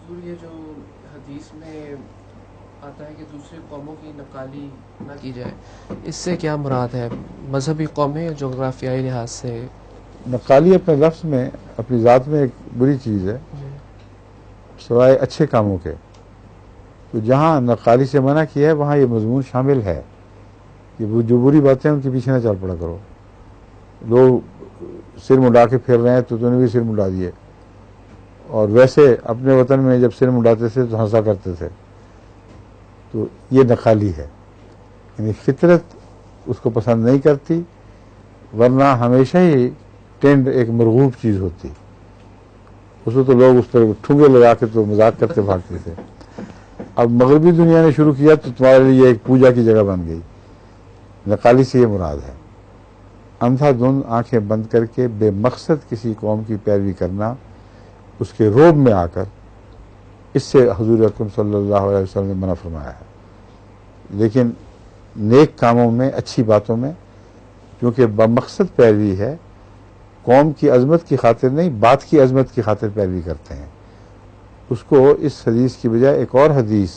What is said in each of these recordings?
حضور یہ جو حدیث میں آتا ہے کہ دوسری قوموں کی نقالی نہ کی جائے، اس سے کیا مراد ہے؟ مذہبی قومیں یا جغرافیائی لحاظ سے؟ نقالی اپنے لفظ میں اپنی ذات میں ایک بری چیز ہے سوائے اچھے کاموں کے. تو جہاں نقالی سے منع کیا ہے وہاں یہ مضمون شامل ہے کہ وہ جو بری باتیں ہیں ان کے پیچھے نہ چل پڑا کرو. لوگ سر منڈا کے پھر رہے ہیں تو نے بھی سر منڈا دیے، اور ویسے اپنے وطن میں جب سر منڈاتے تھے تو ہنسا کرتے تھے. تو یہ نقالی ہے، یعنی فطرت اس کو پسند نہیں کرتی، ورنہ ہمیشہ ہی ٹرینڈ ایک مرغوب چیز ہوتی. اس میں تو لوگ اس پر ٹھونگے لگا کے تو مذاق کرتے بھاگتے تھے. اب مغربی دنیا نے شروع کیا تو تمہارے لیے ایک پوجا کی جگہ بن گئی. نقالی سے یہ مراد ہے اندھا دھند آنکھیں بند کر کے بے مقصد کسی قوم کی پیروی کرنا، اس کے روب میں آ کر. اس سے حضور اکرم صلی اللہ علیہ وسلم نے منع فرمایا ہے. لیکن نیک کاموں میں، اچھی باتوں میں، کیونکہ بمقصد پیروی ہے، قوم کی عظمت کی خاطر نہیں، بات کی عظمت کی خاطر پیروی کرتے ہیں، اس کو اس حدیث کی بجائے ایک اور حدیث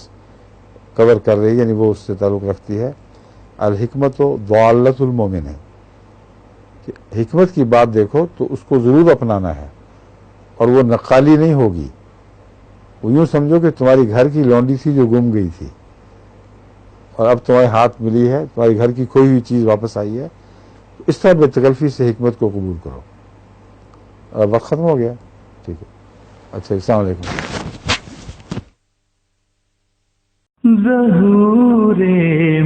کور کر رہی ہے، یعنی وہ اس سے تعلق رکھتی ہے. الحکمت و ضالۃ المومن ہے کہ حکمت کی بات دیکھو تو اس کو ضرور اپنانا ہے، اور وہ نقالی نہیں ہوگی. وہ یوں سمجھو کہ تمہاری گھر کی لونڈی تھی جو گم گئی تھی اور اب تمہارے ہاتھ ملی ہے، تمہاری گھر کی کھوئی ہوئی چیز واپس آئی ہے. تو اس طرح بے تکلفی سے حکمت کو قبول کرو. اور وقت ختم ہو گیا. ٹھیک ہے، اچھا، السلام علیکم. ظہور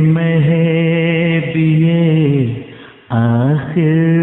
مہدی آخر